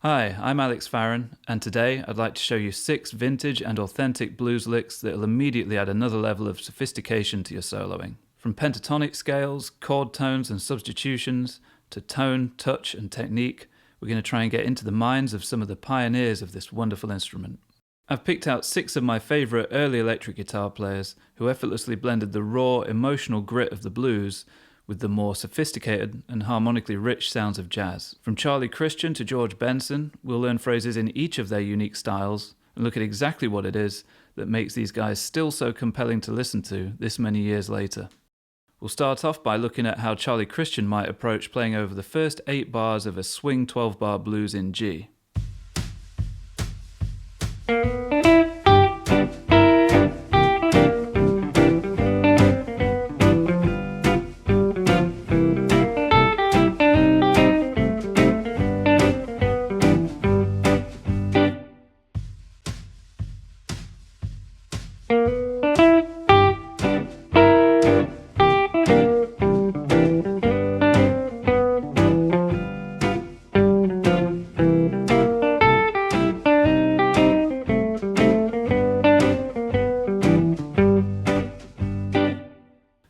Hi, I'm Alex Farron, and today I'd like to show you 6 vintage and authentic blues licks that will immediately add another level of sophistication to your soloing. From pentatonic scales, chord tones and substitutions, to tone, touch and technique, we're going to try and get into the minds of some of the pioneers of this wonderful instrument. I've picked out 6 of my favourite early electric guitar players who effortlessly blended the raw, emotional grit of the blues with the more sophisticated and harmonically rich sounds of jazz. From Charlie Christian to George Benson, we'll learn phrases in each of their unique styles and look at exactly what it is that makes these guys still so compelling to listen to this many years later. We'll start off by looking at how Charlie Christian might approach playing over the first 8 bars of a swing 12-bar blues in G.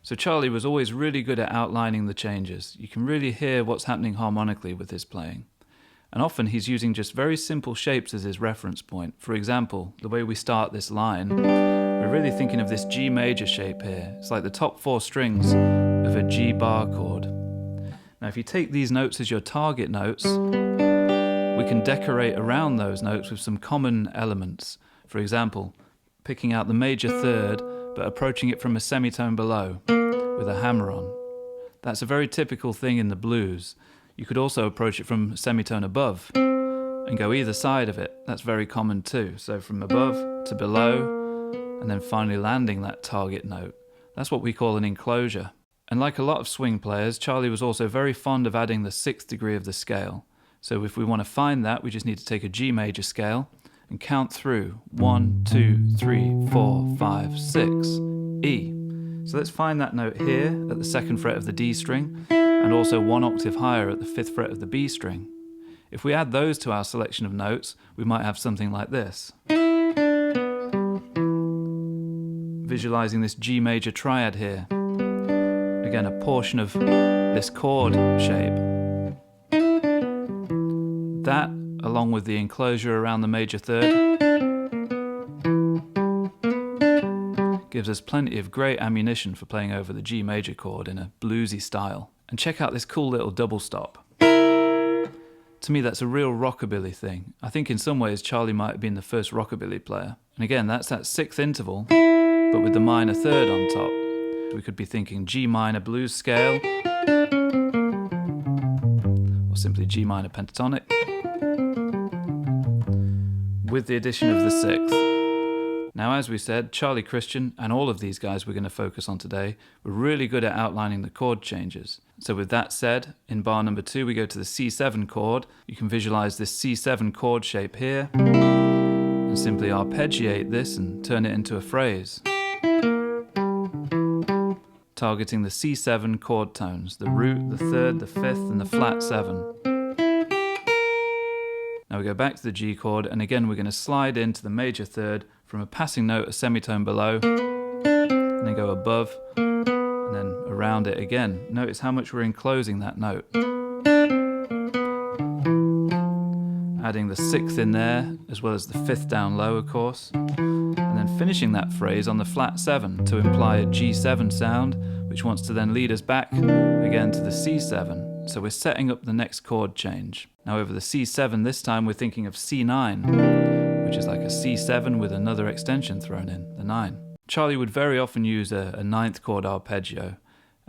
So Charlie was always really good at outlining the changes. You can really hear what's happening harmonically with his playing. And often he's using just very simple shapes as his reference point. For example, the way we start this line, we're really thinking of this G major shape here. It's like the top 4 strings of a G bar chord. Now if you take these notes as your target notes, we can decorate around those notes with some common elements. For example, picking out the major third but approaching it from a semitone below with a hammer on. That's a very typical thing in the blues. You could also approach it from a semitone above and go either side of it. That's very common too. So from above to below and then finally landing that target note. That's what we call an enclosure. And like a lot of swing players, Charlie was also very fond of adding the 6th degree of the scale. So if we want to find that, we just need to take a G major scale and count through 1, 2, 3, 4, 5, 6, E. So let's find that note here at the 2nd fret of the D string and also 1 octave higher at the 5th fret of the B string. If we add those to our selection of notes, we might have something like this. Visualizing this G major triad here. Again, a portion of this chord shape. That, along with the enclosure around the major third, gives us plenty of great ammunition for playing over the G major chord in a bluesy style. And check out this cool little double stop. To me, that's a real rockabilly thing. I think in some ways Charlie might have been the first rockabilly player. And again, that's that 6th interval, but with the minor third on top. We could be thinking G minor blues scale, or simply G minor pentatonic, with the addition of the 6th. Now, as we said, Charlie Christian and all of these guys we're going to focus on today were really good at outlining the chord changes. So with that said, in bar number 2 we go to the C7 chord. You can visualize this C7 chord shape here and simply arpeggiate this and turn it into a phrase, targeting the C7 chord tones, the root, the 3rd, the 5th and the flat 7. Now we go back to the G chord, and again we're going to slide into the major third from a passing note a semitone below, and then go above, and then around it again. Notice how much we're enclosing that note. Adding the 6th in there, as well as the 5th down low, of course, and then finishing that phrase on the flat 7 to imply a G7 sound, which wants to then lead us back again to the C7. So we're setting up the next chord change. Now over the C7 this time we're thinking of C9, which is like a C7 with another extension thrown in, the 9. Charlie would very often use a 9th chord arpeggio,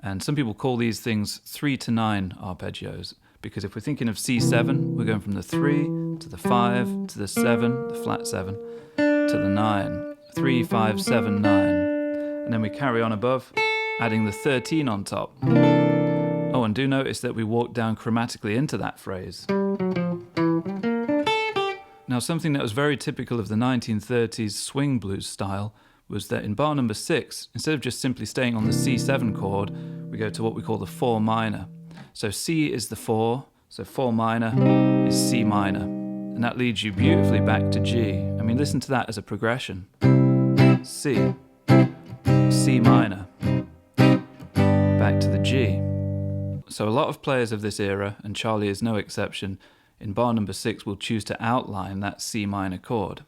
and some people call these things 3 to 9 arpeggios, because if we're thinking of C7, we're going from the 3 to the 5 to the 7, the flat 7, to the 9. 3, 5, 7, 9. And then we carry on above, adding the 13 on top. Oh, and do notice that we walk down chromatically into that phrase. Now, something that was very typical of the 1930s swing blues style was that in bar number 6, instead of just simply staying on the C7 chord, we go to what we call the 4 minor. So C is the 4, so 4 minor is C minor. and that leads you beautifully back to G. I mean, listen to that as a progression. C, C minor, back to the G. So a lot of players of this era, and Charlie is no exception, in bar number 6 will choose to outline that C minor chord.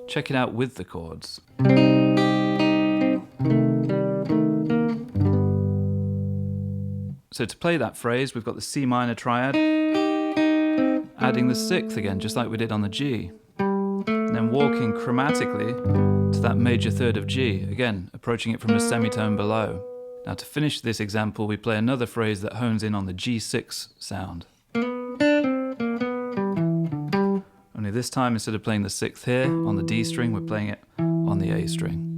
Check it out with the chords. So to play that phrase, we've got the C minor triad, adding the 6th again, just like we did on the G, and then walking chromatically to that major third of G, again, approaching it from a semitone below. Now to finish this example, we play another phrase that hones in on the G6 sound. Only this time, instead of playing the 6th here on the D string, we're playing it on the A string.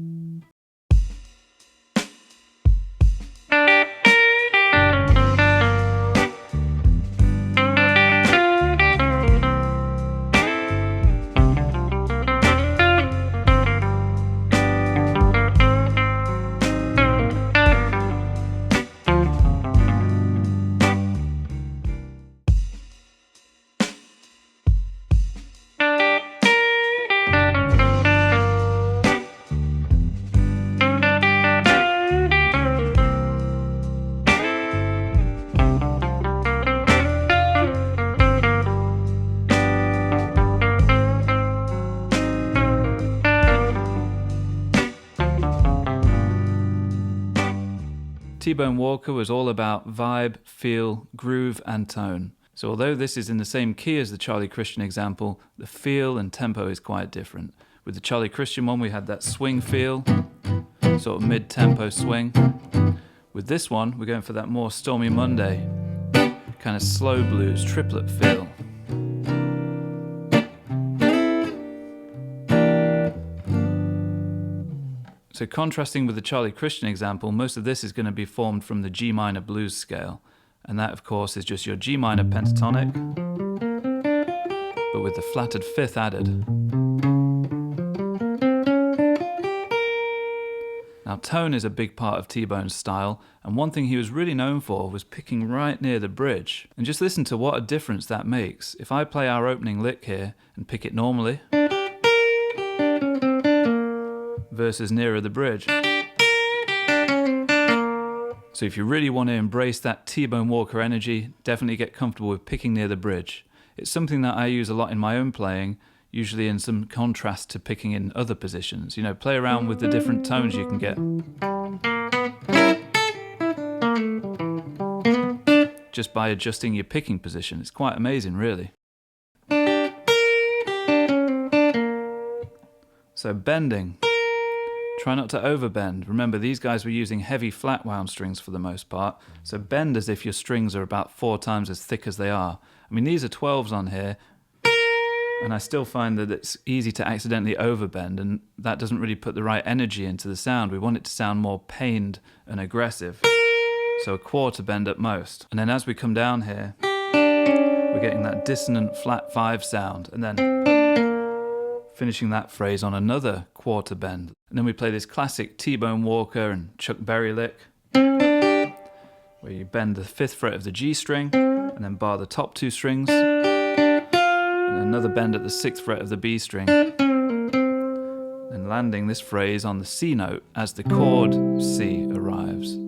T-Bone Walker was all about vibe, feel, groove, and tone. So although this is in the same key as the Charlie Christian example, the feel and tempo is quite different. With the Charlie Christian one, we had that swing feel, sort of mid-tempo swing. With this one, we're going for that more Stormy Monday, kind of slow blues, triplet feel. So contrasting with the Charlie Christian example, most of this is going to be formed from the G minor blues scale. And that, of course, is just your G minor pentatonic, but with the flattered 5th added. Now, tone is a big part of T-Bone's style, and one thing he was really known for was picking right near the bridge. And just listen to what a difference that makes. If I play our opening lick here and pick it normally, versus nearer the bridge. So if you really want to embrace that T-Bone Walker energy, definitely get comfortable with picking near the bridge. It's something that I use a lot in my own playing, usually in some contrast to picking in other positions. You know, play around with the different tones you can get. Just by adjusting your picking position. It's quite amazing, really. So bending. Try not to overbend. Remember, these guys were using heavy flat wound strings for the most part, so bend as if your strings are about 4 times as thick as they are. I mean, these are 12s on here, and I still find that it's easy to accidentally overbend, and that doesn't really put the right energy into the sound. We want it to sound more pained and aggressive, so a quarter bend at most. And then as we come down here, we're getting that dissonant flat 5 sound, and then finishing that phrase on another quarter bend. And then we play this classic T-Bone Walker and Chuck Berry lick, where you bend the 5th fret of the G string, and then bar the top 2 strings, and another bend at the 6th fret of the B string, and landing this phrase on the C note as the chord C arrives.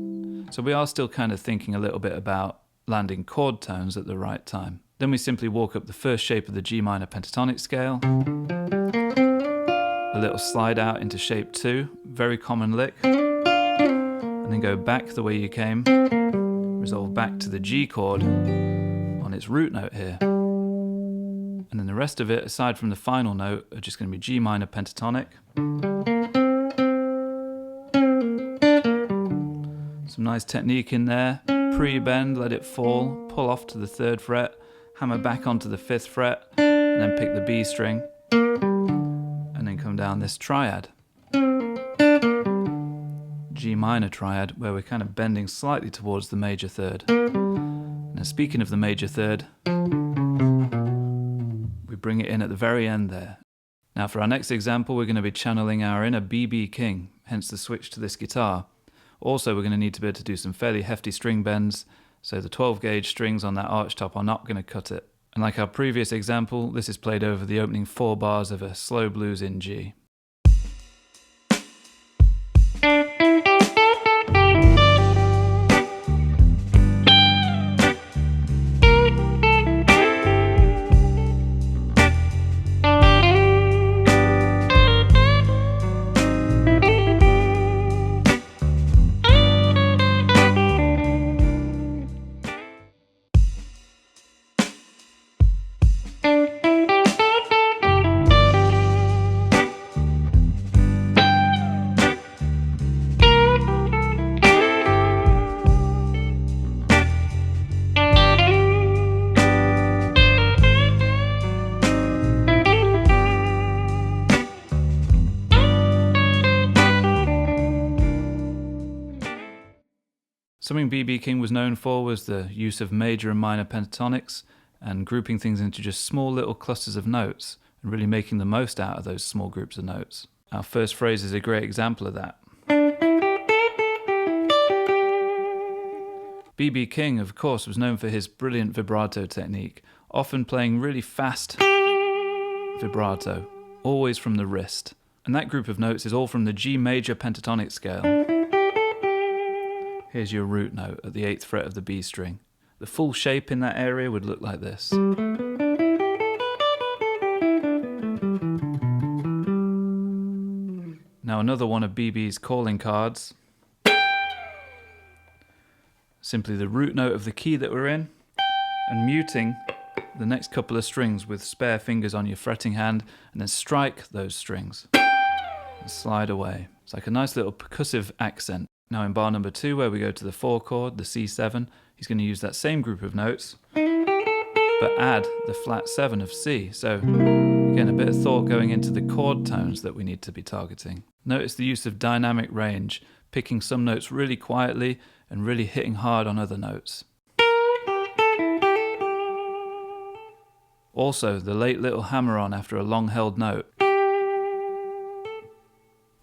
So we are still kind of thinking a little bit about landing chord tones at the right time. Then we simply walk up the first shape of the G minor pentatonic scale, a little slide out into shape 2, very common lick, and then go back the way you came, resolve back to the G chord on its root note here. And then the rest of it, aside from the final note, are just going to be G minor pentatonic. Some nice technique in there, pre-bend, let it fall, pull off to the 3rd fret, hammer back onto the 5th fret, and then pick the B string, and then come down this triad. G minor triad, where we're kind of bending slightly towards the major 3rd. Now speaking of the major 3rd, we bring it in at the very end there. Now for our next example, we're going to be channeling our inner B.B. King, hence the switch to this guitar. Also, we're going to need to be able to do some fairly hefty string bends, so the 12 gauge strings on that archtop are not going to cut it. And like our previous example, this is played over the opening 4 bars of a slow blues in G. Something B.B. King was known for was the use of major and minor pentatonics and grouping things into just small little clusters of notes and really making the most out of those small groups of notes. Our first phrase is a great example of that. B.B. King, of course, was known for his brilliant vibrato technique, often playing really fast vibrato, always from the wrist. And that group of notes is all from the G major pentatonic scale. Here's your root note at the 8th fret of the B string. The full shape in that area would look like this. Now another one of BB's calling cards. Simply the root note of the key that we're in, and muting the next couple of strings with spare fingers on your fretting hand, and then strike those strings and slide away. It's like a nice little percussive accent. Now in bar number 2, where we go to the 4 chord, the C7, he's going to use that same group of notes, but add the flat 7 of C. So again, a bit of thought going into the chord tones that we need to be targeting. Notice the use of dynamic range, picking some notes really quietly and really hitting hard on other notes. Also, the late little hammer-on after a long-held note.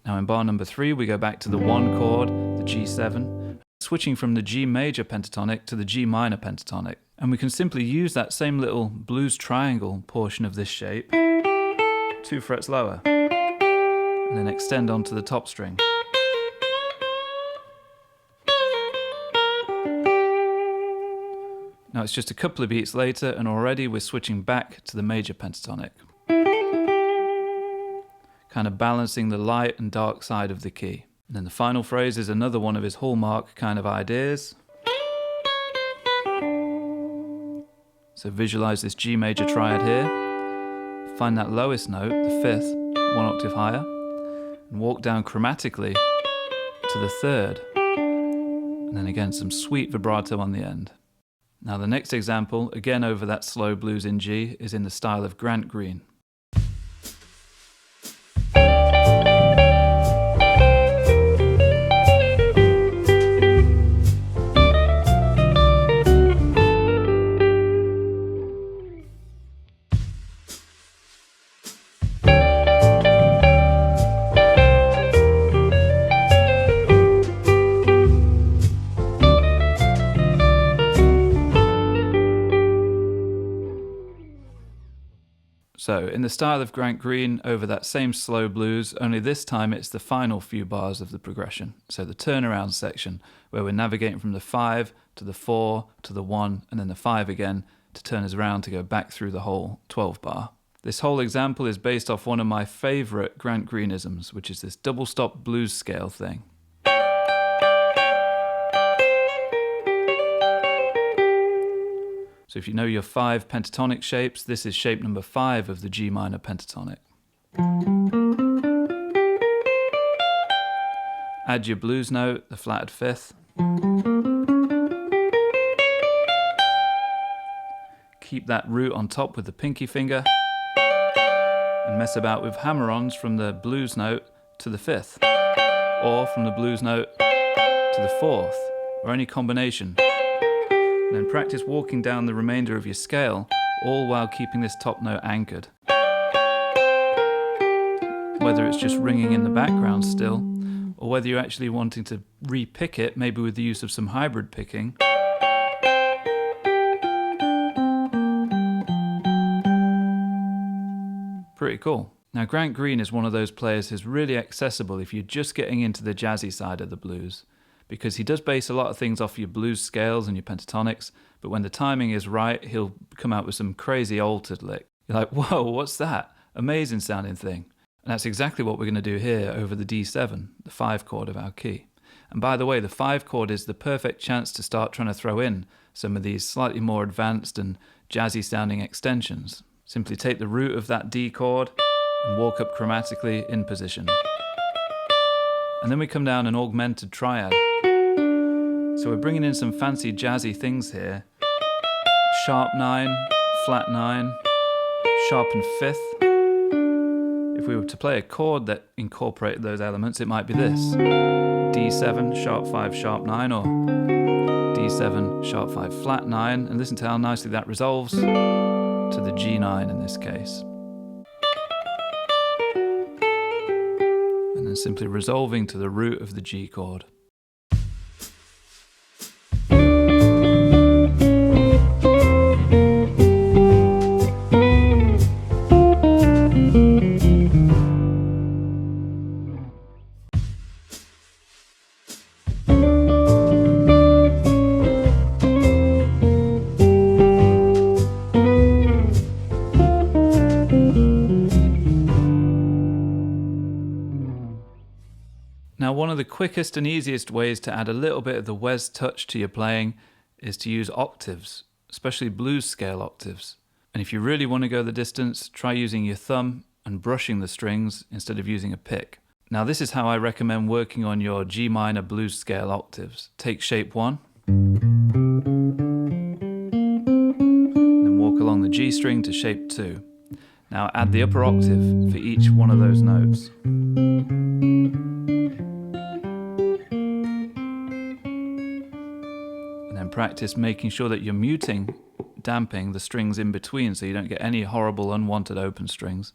Now in bar number 3, we go back to the 1 chord, the G7, switching from the G major pentatonic to the G minor pentatonic. And we can simply use that same little blues triangle portion of this shape 2 frets lower, and then extend onto the top string. Now it's just a couple of beats later, and already we're switching back to the major pentatonic, kind of balancing the light and dark side of the key. And then the final phrase is another one of his hallmark kind of ideas. So visualize this G major triad here, find that lowest note, the 5th, 1 octave higher, and walk down chromatically to the 3rd, and then again some sweet vibrato on the end. Now the next example, again over that slow blues in G, is in the style of Grant Green. So, in the style of Grant Green, over that same slow blues, only this time it's the final few bars of the progression. So the turnaround section, where we're navigating from the 5 to the 4 to the 1, and then the 5 again to turn us around to go back through the whole 12 bar. This whole example is based off one of my favourite Grant Greenisms, which is this double stop blues scale thing. So if you know your 5 pentatonic shapes, this is shape number 5 of the G minor pentatonic. Add your blues note, the flatted 5th. Keep that root on top with the pinky finger, and mess about with hammer-ons from the blues note to the 5th, or from the blues note to the 4th, or any combination. And then practice walking down the remainder of your scale, all while keeping this top note anchored. Whether it's just ringing in the background still, or whether you're actually wanting to re-pick it, maybe with the use of some hybrid picking, pretty cool. Now, Grant Green is one of those players who's really accessible if you're just getting into the jazzy side of the blues, because he does base a lot of things off your blues scales and your pentatonics, but when the timing is right, he'll come out with some crazy altered lick. You're like, whoa, what's that? Amazing sounding thing. And that's exactly what we're going to do here over the D7, the 5 chord of our key. And by the way, the 5 chord is the perfect chance to start trying to throw in some of these slightly more advanced and jazzy sounding extensions. Simply take the root of that D chord and walk up chromatically in position. And then we come down an augmented triad. So we're bringing in some fancy jazzy things here. Sharp 9, flat 9, sharpened 5th. If we were to play a chord that incorporated those elements, it might be this. D7, sharp 5, sharp 9, or D7, sharp 5, flat 9. And listen to how nicely that resolves to the G9 in this case. And then simply resolving to the root of the G chord. Now, one of the quickest and easiest ways to add a little bit of the Wes touch to your playing is to use octaves, especially blues scale octaves. And if you really want to go the distance, try using your thumb and brushing the strings instead of using a pick. Now, this is how I recommend working on your G minor blues scale octaves. Take shape 1, then walk along the G string to shape 2. Now add the upper octave for each one of those notes. Practice making sure that you're muting, damping the strings in between so you don't get any horrible unwanted open strings.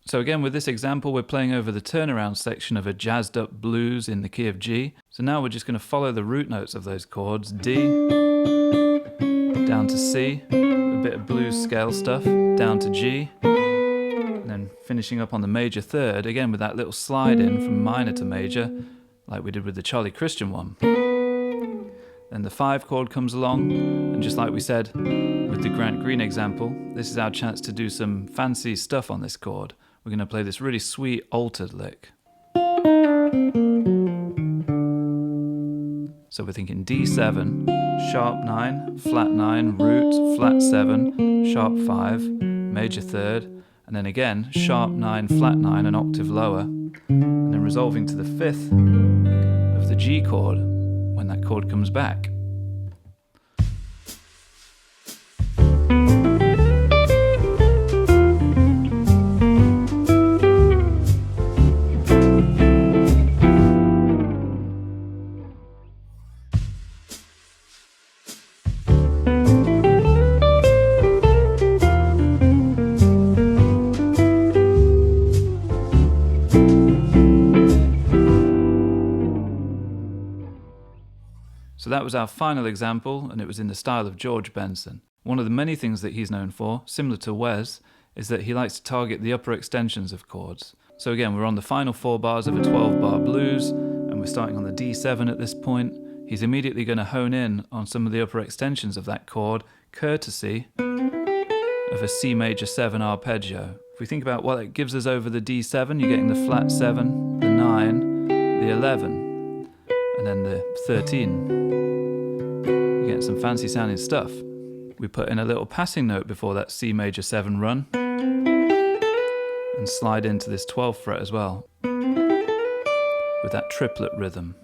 So again, with this example, we're playing over the turnaround section of a jazzed up blues in the key of G. So now we're just going to follow the root notes of those chords, D, down to C, a bit of blues scale stuff, down to G, and then finishing up on the major third, again with that little slide in from minor to major, like we did with the Charlie Christian one. Then the 5 chord comes along, and just like we said with the Grant Green example, this is our chance to do some fancy stuff on this chord. We're going to play this really sweet altered lick. So we're thinking D7, sharp 9, flat 9, root, flat 7, sharp 5, major third, and then again, sharp 9, flat 9, an octave lower, and then resolving to the 5th of the G chord when that chord comes back. So that was our final example, and it was in the style of George Benson. One of the many things that he's known for, similar to Wes, is that he likes to target the upper extensions of chords. So again, we're on the final 4 bars of a 12-bar blues, and we're starting on the D7 at this point. He's immediately going to hone in on some of the upper extensions of that chord, courtesy of a C major 7 arpeggio. If we think about what it gives us over the D7, you're getting the flat 7, the 9, the 11, and then the 13. You get some fancy sounding stuff. We put in a little passing note before that C major 7 run and slide into this 12th fret as well with that triplet rhythm.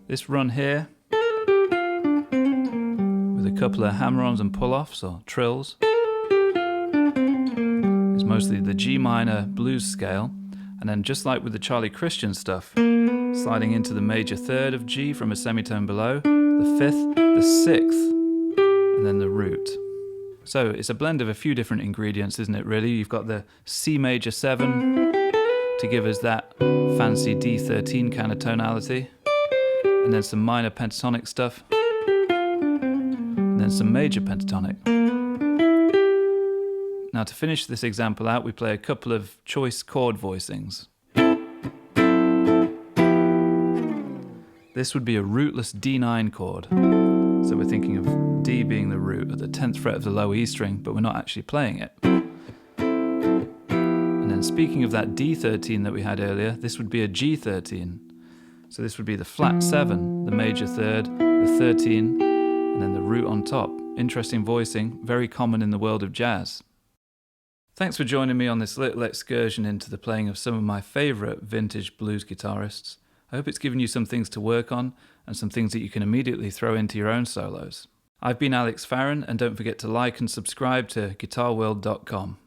This run here with a couple of hammer-ons and pull-offs or trills is mostly the G minor blues scale, and then just like with the Charlie Christian stuff, sliding into the major third of G from a semitone below, the 5th, the 6th, and then the root. So it's a blend of a few different ingredients, isn't it really? You've got the C major 7 to to give us that fancy D13 kind of tonality, and then some minor pentatonic stuff, and then some major pentatonic. Now to finish this example out, we play a couple of choice chord voicings. This would be a rootless D9 chord. So we're thinking of D being the root at the 10th fret of the low E string, but we're not actually playing it. And then speaking of that D13 that we had earlier, this would be a G13. So this would be the flat 7, the major third, the 13, and then the root on top. Interesting voicing, very common in the world of jazz. Thanks for joining me on this little excursion into the playing of some of my favourite vintage blues guitarists. I hope it's given you some things to work on and some things that you can immediately throw into your own solos. I've been Alex Farron, and don't forget to like and subscribe to guitarworld.com.